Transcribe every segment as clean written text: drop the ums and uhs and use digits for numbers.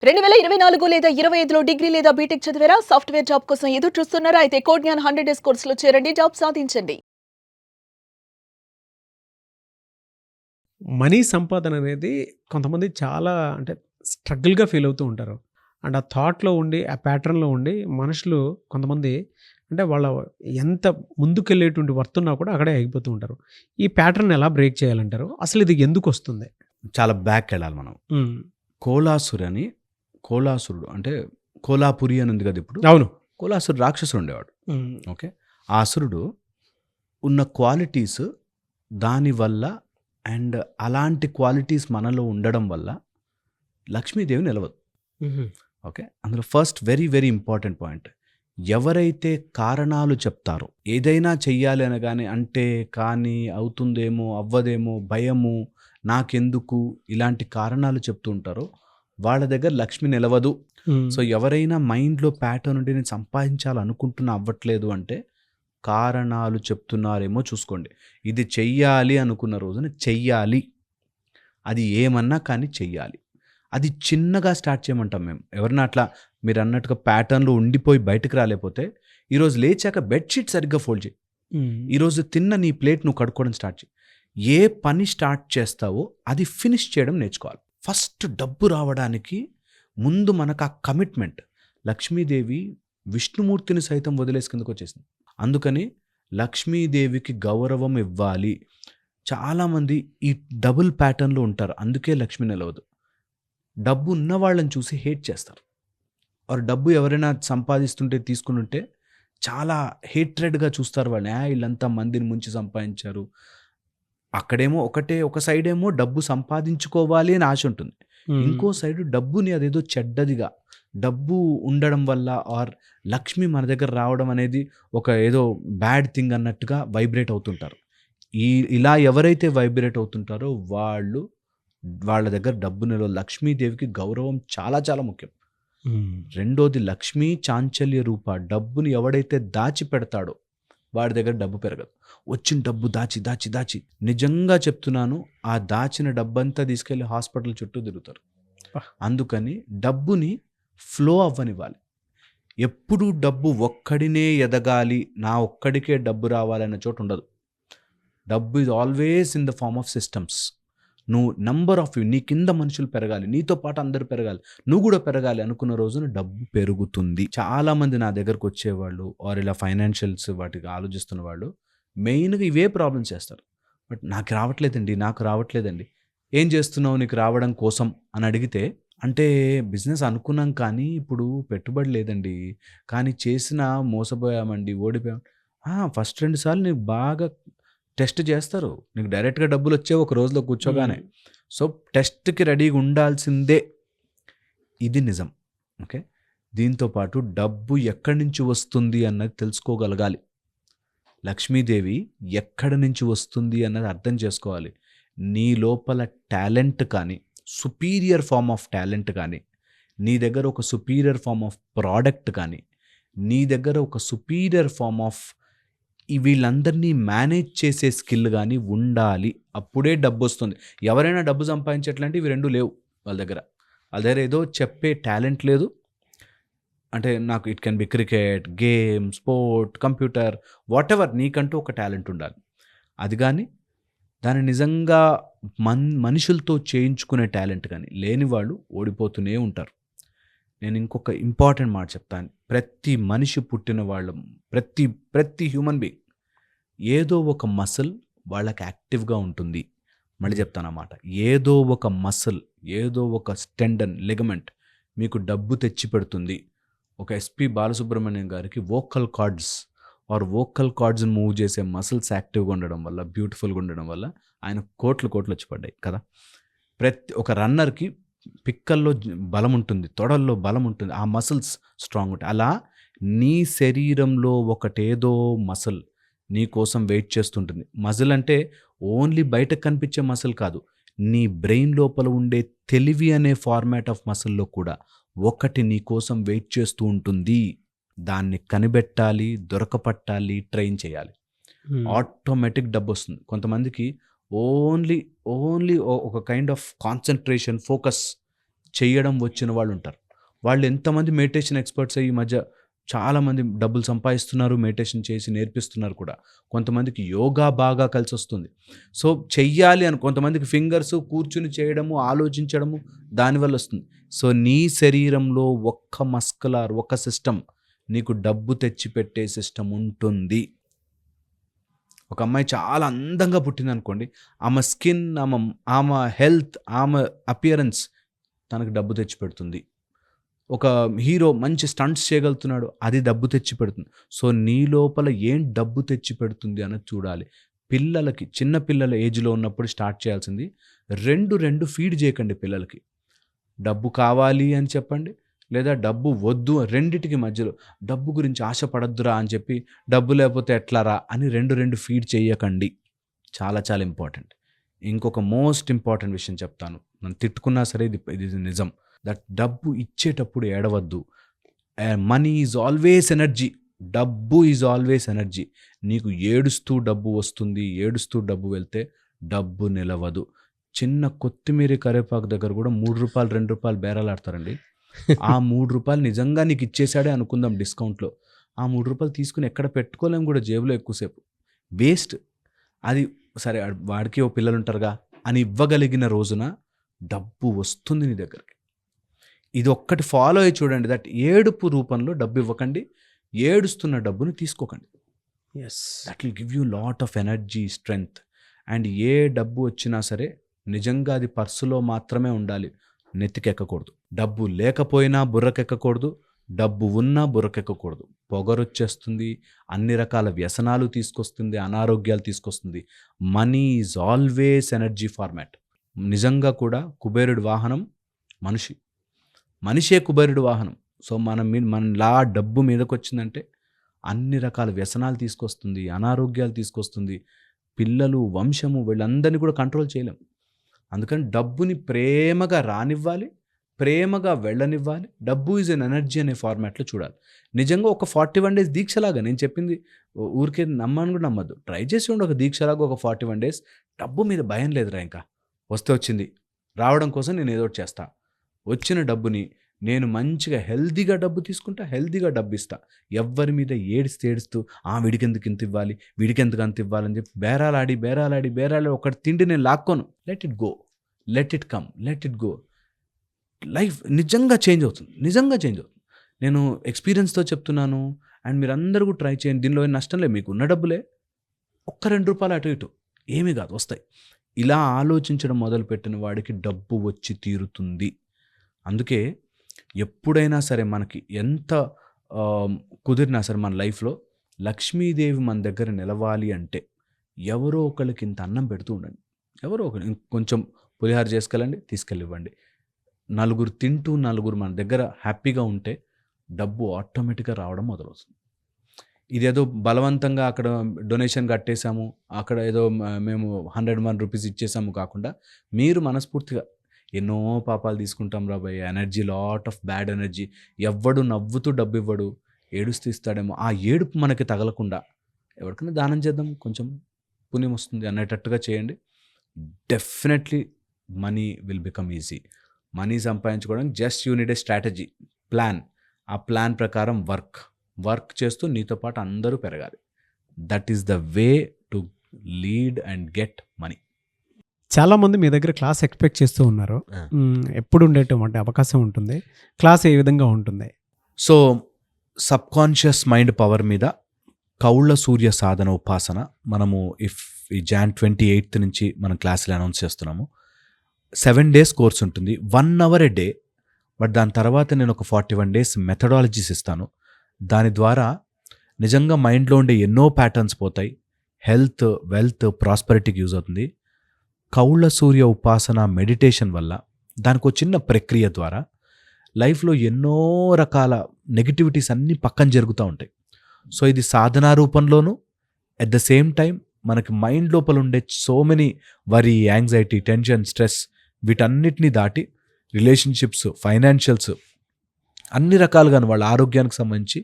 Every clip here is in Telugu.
2024 లేదా 25లో డిగ్రీ లేదా బీటెక్ చదివారా? సాఫ్ట్‌వేర్ జాబ్ కోసం ఎదురు చూస్తున్నారా? అయితే కోడ్ జ్ఞాన్ 100 డేస్ కోర్సులో చేరండి. జాబ్ సాధించండి. మనీ సంపాదన అనేది కొంతమంది చాలా అంటే స్ట్రగుల్‌గా ఫీల్ అవుతూ ఉంటారు. అండ్ ఆ థాట్‌లో ఉండి, ఆ ప్యాటర్న్‌లో ఉండి మనుషులు కొంతమంది అంటే వాళ్ళ ఎంత ముందుకెళ్ళేటువంటి వర్త్ ఉన్నా కూడా అక్కడే ఆగిపోతూ ఉంటారు. ఈ ప్యాటర్న్ ఎలా బ్రేక్ చేయాలంటారు? అసలు ఇది ఎందుకొస్తుంది? చాలా బ్యాక్‌కెళ్ళాలి మనం. హ్మ్. కోలాసురుడు అంటే కోలాపురి అని ఉంది కదా ఇప్పుడు. అవును. కోలాసురుడు రాక్షసుడు ఉండేవాడు. హ్మ్. ఓకే. ఆ అసురుడు ఉన్న క్వాలిటీస్ దానివల్ల అండ్ అలాంటి క్వాలిటీస్ మనలో ఉండడం వల్ల లక్ష్మీదేవి నిలవదు. హుహు. ఓకే. అందులో first very very important point. ఎవరైతే కారణాలు చెప్తారో ఏదైనా చెయ్యాలి అనగానే అంటే కానీ అవుతుందేమో అవ్వదేమో భయము నాకెందుకు ఇలాంటి కారణాలు చెప్తూ ఉంటారో వాళ్ళ దగ్గర లక్ష్మి నిలవదు. హ్మ్. సో ఎవరైనా మైండ్లో ప్యాటర్న్ ఉండి నేను సంపాదించాలనుకుంటున్నా అవ్వట్లేదు అంటే కారణాలు చెప్తున్నారేమో చూసుకోండి. ఇది చెయ్యాలి అనుకున్న రోజున చెయ్యాలి. అది ఏమన్నా కానీ చెయ్యాలి. అది చిన్నగా స్టార్ట్ చేయమంటాం మేము. ఎవరన్నా అట్లా మీరన్నట్టుగా ప్యాటర్న్‌లో ఉండిపోయి బయటకి రాలేపోతే, ఈరోజు లేచాక బెడ్‌షీట్ సరిగ్గా ఫోల్డ్ చెయి. హ్మ్. ఈరోజు తిన్న నీ ప్లేట్ నువ్వు కడుక్కోవడం స్టార్ట్ చెయి. ఏ పని స్టార్ట్ చేస్తావో అది ఫినిష్ చేయడం నేర్చుకోవాలి. ఫస్ట్ డబ్బు రావడానికి ముందు మనకు ఆ కమిట్మెంట్. లక్ష్మీదేవి విష్ణుమూర్తిని సైతం వదిలేసి కిందకొచ్చేసింది. అందుకని లక్ష్మీదేవికి గౌరవం ఇవ్వాలి. చాలామంది ఈ డబుల్ ప్యాటర్న్‌లో ఉంటారు. అందుకే లక్ష్మి నిలవదు. డబ్బు ఉన్న వాళ్ళని చూసి హేట్ చేస్తారు. ఆర్ డబ్బు ఎవరైనా సంపాదిస్తుంటే తీసుకునుంటే చాలా హేట్రెడ్‌గా చూస్తారు వాళ్ళని. ఈళ్ళంతా మందిని ముంచి సంపాదించారు. అక్కడేమో ఒక సైడేమో డబ్బు సంపాదించుకోవాలి అని ఆశ ఉంటుంది. హ్మ్. ఇంకో సైడు డబ్బుని అదేదో చెడ్డదిగా, డబ్బు ఉండడం వల్ల ఆర్ లక్ష్మి మన దగ్గర రావడం అనేది ఒక ఏదో బ్యాడ్ థింగ్ అన్నట్టుగా వైబ్రేట్ అవుతుంటారు. ఈ ఇలా ఎవరైతే వైబ్రేట్ అవుతుంటారో వాళ్ళ దగ్గర డబ్బు నిలవదు. లక్ష్మీదేవికి గౌరవం చాలా చాలా ముఖ్యం. హ్మ్. రెండోది లక్ష్మీ చాంచల్య రూప. డబ్బుని ఎవడైతే దాచిపెడతాడో వాడి దగ్గర డబ్బు పెరగదు. వచ్చిన డబ్బు దాచి, దాచి, దాచి నిజంగా చెప్తున్నాను ఆ దాచిన డబ్బంతా తీసుకెళ్ళి హాస్పిటల్ చుట్టూ తిరుగుతారు. అబ్బా! అందుకని డబ్బుని ఫ్లో అవ్వనివ్వాలి. ఎప్పుడూ డబ్బు ఒక్కడినే ఎదగాలి, నా ఒక్కడికే డబ్బు రావాలన్న చోటు ఉండదు. డబ్బు is always in the form of systems. నువ్వు నంబర్ ఆఫ్ నీ కింద మనుషులు పెరగాలి, నీతో పాటు అందరూ పెరగాలి, నువ్వు కూడా పెరగాలి అనుకున్న రోజున డబ్బు పెరుగుతుంది. చాలామంది నా దగ్గరకు వచ్చేవాళ్ళు ఆర్ ఇలా ఫైనాన్షియల్స్ వాటికి ఆలోచిస్తున్న వాళ్ళు మెయిన్గా ఇవే ప్రాబ్లమ్స్ చేస్తారు. బట్ నాకు రావట్లేదండి. ఏం చేస్తున్నావు నీకు రావడం కోసం అని అడిగితే, అంటే బిజినెస్ అనుకున్నాం కానీ ఇప్పుడు పెట్టుబడి లేదండి, కానీ చేసిన మోసపోయామండి, ఓడిపోయాం. ఫస్ట్ 2 సార్లు నీకు బాగా టెస్ట్ చేస్తారు. నీకు డైరెక్ట్‌గా డబ్బులొచ్చేవి ఒక రోజులో కూర్చోగానే. హ్మ్. సో, టెస్ట్‌కి రెడీగా ఉండాల్సిందే. ఇది నిజం. ఓకే. దీంతో పాటు డబ్బు ఎక్కడి నుంచి వస్తుంది అన్నది తెలుసుకోగలగాలి. లక్ష్మీదేవి ఎక్కడి నుంచి వస్తుంది అన్నది అర్థం చేసుకోవాలి. నీ లోపల టాలెంట్ కానీ, సుపీరియర్ ఫార్మ్ ఆఫ్ టాలెంట్ కానీ, నీ దగ్గర ఒక సుపీరియర్ ఫార్మ్ ఆఫ్ ప్రొడక్ట్ కానీ, నీ దగ్గర ఒక సుపీరియర్ ఫార్మ్ ఆఫ్ వీళ్ళందరినీ మేనేజ్ చేసే స్కిల్ గానీ ఉండాలి. అప్పుడే డబ్బొస్తుంది. ఎవరైనా డబ్బు సంపాదించేట్లంటే ఇవి 2 లేవు వాళ్ళ దగ్గర. వాళ్ళ దగ్గర ఏదో చెప్పే టాలెంట్ లేదు. అంటే నాకు it can be cricket, game, sport, computer whatever నీకంటూ ఒక టాలెంట్ ఉండాలి. అది గానీ దాన్ని నిజంగా మనుషులతో చేయించుకునే టాలెంట్ గానీ లేని వాళ్ళు ఓడిపోతూనే ఉంటారు. నేను ఇంకొక ఇంపార్టెంట్ మాట చెప్తాను. ప్రతి మనిషి పుట్టిన వాళ్ళం ప్రతి హ్యూమన్ బీయింగ్ ఏదో ఒక మసిల్ వాళ్ళకి యాక్టివ్‌గా ఉంటుంది. మళ్ళీ చెప్తానన్నమాట. ఏదో ఒక మసిల్, ఏదో ఒక టెండన్, లిగమెంట్ మీకు డబ్బు తెచ్చిపెడుతుంది. ఒక ఎస్‌పి బాలసుబ్రహ్మణ్యం గారికి వోకల్ కార్డ్స్‌ని మూవ్ చేసే మసిల్స్ యాక్టివ్‌గా ఉండడం వల్ల, బ్యూటిఫుల్‌గా ఉండడం వల్ల ఆయన కోట్లు వచ్చి పడ్డాయి కదా! ఒక రన్నర్‌కి పిక్కల్లో బలం ఉంటుంది. తొడల్లో బలం ఉంటుంది. ఆ మసిల్స్ స్ట్రాంగ్ ఉంటాయి. అలా నీ శరీరంలో ఒకటేదో మసిల్ నీ కోసం వెయిట్ చేస్తుంటుంది. మజిల్ అంటే ఓన్లీ బయటకు కనిపించే మసిల్ కాదు. నీ బ్రెయిన్ లోపల ఉండే తెలివి అనే ఫార్మాట్ ఆఫ్ మసిల్‌లో కూడా ఒకటి నీ కోసం వెయిట్ చేస్తూ ఉంటుంది. దాన్ని కనిపెట్టాలి, దొరకపట్టాలి, ట్రైన్ చేయాలి. హ్మ్. ఆటోమేటిక్ డబ్బొస్తుంది. కొంతమందికి ఓన్లీ ఒక కైండ్ ఆఫ్ కాన్సంట్రేషన్, ఫోకస్ చేయడం వచ్చిన వాళ్ళు ఉంటారు. వాళ్ళు ఎంతమంది మెడిటేషన్ ఎక్స్పర్ట్స్ ఈ మధ్య చాలామంది డబ్బులు సంపాదిస్తున్నారు, మెడిటేషన్ చేసి నేర్పిస్తున్నారు కూడా. కొంతమందికి యోగా బాగా కలిసి వస్తుంది. సో చెయ్యాలి అని కొంతమందికి ఫింగర్స్ కూర్చుని చేయడము, ఆలోచించడము దానివల్ల వస్తుంది. సో నీ శరీరంలో ఒక్క మస్కులార్, ఒక సిస్టమ్, నీకు డబ్బు తెచ్చిపెట్టే సిస్టమ్ ఉంటుంది. ఒక అమ్మాయి చాలా అందంగా పుట్టింది అనుకోండి, ఆమె స్కిన్, ఆమె హెల్త్, ఆమె అపియరెన్స్ తనకు డబ్బు తెచ్చిపెడుతుంది. ఒక హీరో మంచి స్టంట్స్ చేయగలుగుతున్నాడు, అది డబ్బు తెచ్చి పెడుతుంది. సో నీ లోపల ఏం డబ్బు తెచ్చి పెడుతుంది అన్నది చూడాలి. పిల్లలకి, చిన్న పిల్లల ఏజ్లో ఉన్నప్పుడు స్టార్ట్ చేయాల్సింది, రెండు ఫీడ్ చేయకండి పిల్లలకి. డబ్బు కావాలి అని చెప్పండి, లేదా డబ్బు వద్దు, రెండిటికి మధ్యలో డబ్బు గురించి ఆశపడద్దురా అని చెప్పి డబ్బు లేకపోతే ఎట్లారా అని రెండు ఫీడ్ చేయకండి. చాలా చాలా ఇంపార్టెంట్. ఇంకొక మోస్ట్ ఇంపార్టెంట్ విషయం చెప్తాను, నన్ను తిట్టుకున్నా సరే ఇది నిజం. దట్ డబ్బు ఇచ్చేటప్పుడు ఏడవద్దు. Money is always energy. డబ్బు ఈజ్ ఆల్వేస్ ఎనర్జీ. నీకు ఏడుస్తూ డబ్బు వస్తుంది, ఏడుస్తూ డబ్బు వెళ్తే డబ్బు నిలవదు. చిన్న కొత్తిమీర కరివేపాకు దగ్గర కూడా ₹3 ₹2 బేరాలాడతారండి. ఆ ₹3 నిజంగా నీకు ఇచ్చేసాడే అనుకుందాం డిస్కౌంట్లో, ఆ ₹3 తీసుకుని ఎక్కడ పెట్టుకోలేము కూడా జేబులో ఎక్కువసేపు, వేస్ట్. అది సరే వాడికి ఓ పిల్లలు ఉంటారుగా అని ఇవ్వగలిగిన రోజున డబ్బు వస్తుంది నీ దగ్గరికి. ఇది ఒక్కటి ఫాలో అయ్యి చూడండి. దట్ ఏడుపు రూపంలో డబ్బు ఇవ్వకండి, ఏడుస్తున్న డబ్బుని తీసుకోకండి. That will give you lot of energy, strength. And ఏ డబ్బు వచ్చినా సరే నిజంగా అది పర్సులో మాత్రమే ఉండాలి, నెత్తికెక్కకూడదు. డబ్బు లేకపోయినా బుర్రకెక్కకూడదు, డబ్బు ఉన్నా బుర్రకెక్కకూడదు. పొగరొచ్చేస్తుంది, అన్ని రకాల వ్యసనాలు తీసుకొస్తుంది, అనారోగ్యాలు తీసుకొస్తుంది. Money is always energy format. నిజంగా కూడా కుబేరుడి వాహనం మనిషే కుబేరుడి వాహనం. సో మనలా డబ్బు మీదకి వచ్చిందంటే అన్ని రకాల వ్యసనాలు తీసుకొస్తుంది, అనారోగ్యాలు తీసుకొస్తుంది. పిల్లలు, వంశము, వీళ్ళందరినీ కూడా కంట్రోల్ చేయలేం. అందుకని డబ్బుని ప్రేమగా రానివ్వాలి, ప్రేమగా వెళ్ళనివ్వాలి. డబ్బు ఈజ్ అన్ ఎనర్జీ అనే ఫార్మాట్లో చూడాలి. నిజంగా ఒక 41 days దీక్షలాగా, నేను చెప్పింది ఊరికే నమ్మని కూడా నమ్మద్దు, ట్రై చేసి ఉండి ఒక దీక్షలాగా ఒక 41 days. డబ్బు మీద భయం లేదురా, ఇంకా వస్తే వచ్చింది, రావడం కోసం నేను ఏదో ఒకటి చేస్తా. వచ్చిన డబ్బుని నేను మంచిగా హెల్దీగా డబ్బు తీసుకుంటా, హెల్దీగా డబ్బు ఇస్తా. ఎవ్వరి మీద ఏడుస్తూ వీడికెందుకు ఇంత ఇవ్వాలి, వీడికెందుకు అంత ఇవ్వాలని చెప్పి బేరాలాడి ఒకటి తిండి నేను లాక్కోను. Let it go, let it come, let it go. Life నిజంగా చేంజ్ అవుతుంది. నేను ఎక్స్పీరియన్స్తో చెప్తున్నాను. అండ్ మీరు అందరూ కూడా ట్రై చేయండి. దీనిలో ఏం నష్టం లేదు. మీకు ఉన్న డబ్బులే ఒక్క ₹2 అటు ఇటు ఏమీ కాదు, వస్తాయి. ఇలా ఆలోచించడం మొదలుపెట్టిన వాడికి డబ్బు వచ్చి తీరుతుంది. అందుకే ఎప్పుడైనా సరే మనకి ఎంత కుదిరినా సరే మన లైఫ్లో లక్ష్మీదేవి మన దగ్గర నిలవాలి అంటే ఎవరో ఒకరికి ఇంత అన్నం పెడుతూ ఉండండి. ఎవరో ఒకరు కొంచెం పులిహార చేసుకెళ్ళండి, తీసుకెళ్ళివ్వండి. నలుగురు తింటూ నలుగురు మన దగ్గర హ్యాపీగా ఉంటే డబ్బు ఆటోమేటిక్గా రావడం మొదలవుతుంది. ఇదేదో బలవంతంగా అక్కడ డొనేషన్ కట్టేశాము, అక్కడ ఏదో మేము ₹101 ఇచ్చేసాము కాకుండా, మీరు మనస్ఫూర్తిగా ఎన్నో పాపాలు తీసుకుంటాం రాబాయ్, energy, lot of bad energy. ఎవ్వడు నవ్వుతూ డబ్బు ఇవ్వడు, ఏడుస్తూ ఇస్తాడేమో. ఆ ఏడుపు మనకి తగలకుండా ఎవరికైనా దానం చేద్దాం, కొంచెం పుణ్యం వస్తుంది అనేటట్టుగా చేయండి. Definitely money will become easy. Money సంపాదించుకోవడానికి just you need a strategy, plan. ఆ ప్లాన్ ప్రకారం వర్క్ చేస్తూ నీతో పాటు అందరూ పెరగాలి. That is the way to lead and get money. చాలామంది మీ దగ్గర క్లాస్ ఎక్స్పెక్ట్ చేస్తూ ఉన్నారు. ఎప్పుడు ఉండేటువంటి అవకాశం ఉంటుంది? క్లాస్ ఏ విధంగా ఉంటుంది? సో సబ్కాన్షియస్ మైండ్ పవర్ మీద కౌళ్ళ సూర్య సాధన ఉపాసన మనము ఈ Jan 28 నుంచి మనం క్లాసులు అనౌన్స్ చేస్తున్నాము. 7 days కోర్స్ ఉంటుంది, 1 hour a day. బట్ దాని తర్వాత నేను ఒక 41 days మెథడాలజీస్ ఇస్తాను. దాని ద్వారా నిజంగా మైండ్లో ఉండే ఎన్నో ప్యాటర్న్స్ పోతాయి. హెల్త్, వెల్త్, ప్రాస్పరిటీకి యూజ్ అవుతుంది. కౌళ్ళ సూర్య ఉపాసన మెడిటేషన్ వల్ల, దానికి ఒక చిన్న ప్రక్రియ ద్వారా లైఫ్లో ఎన్నో రకాల నెగిటివిటీస్ అన్నీ పక్కన జరుగుతూ ఉంటాయి. సో ఇది సాధనా రూపంలోనూ, అట్ ద సేమ్ టైం మనకి మైండ్ లోపల ఉండే so many worry, anxiety, tension, stress, వీటన్నిటిని దాటి రిలేషన్షిప్స్, ఫైనాన్షియల్స్, అన్ని రకాలుగా వాళ్ళ ఆరోగ్యానికి సంబంధించి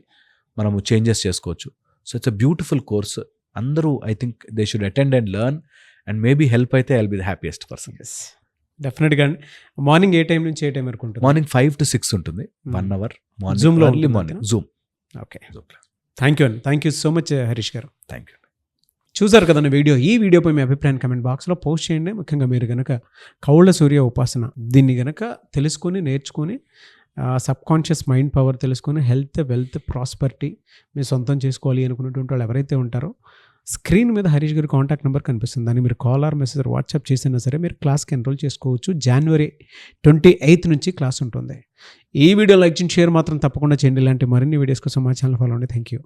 మనము చేంజెస్ చేసుకోవచ్చు. So it's a beautiful course. అందరూ I think they should attend and learn, and maybe help అయితే I will be the happiest person. డెఫినెట్గా అండి. మార్నింగ్ ఏ టైం నుంచి ఏ టైం వరకు ఉంటుంది? మార్నింగ్ 5 to 6 ఉంటుంది, 1 hour మార్నింగ్, Zoom లో ఎర్లీ ఉంటుందా? Morning Zoom. Okay, thank you అండి. Thank you so much Harish garu. Thank you. చూసారు కదండి వీడియో. ఈ వీడియోపై మీ అభిప్రాయాన్ని కమెంట్ బాక్స్లో పోస్ట్ చేయండి. ముఖ్యంగా మీరు కనుక కౌళ్ళ సూర్య ఉపాసన దీన్ని కనుక తెలుసుకొని నేర్చుకొని సబ్ కాన్షియస్ మైండ్ పవర్ తెలుసుకొని హెల్త్, వెల్త్, ప్రాస్పరిటీ మీ సొంతం చేసుకోవాలి అనుకున్నటువంటి వాళ్ళు ఎవరైతే ఉంటారో స్క్రీన్ మీద హరీష్ గారి కాంటాక్ట్ నెంబర్ కనిపిస్తుంది. దాన్ని మీరు కాల్ ఆర్ మెసేజ్ వాట్సాప్ చేసినా సరే మీరు క్లాస్కి ఎన్రోల్ చేసుకోవచ్చు. January 28 నుంచి క్లాస్ ఉంటుంది. ఈ వీడియో లైక్ చేయండి, షేర్ మాత్రం తప్పకుండా చేయండి. ఇలాంటి మరిన్ని వీడియోస్ కోసం మా ఛానల్ ఫాలో అండి. Thank you.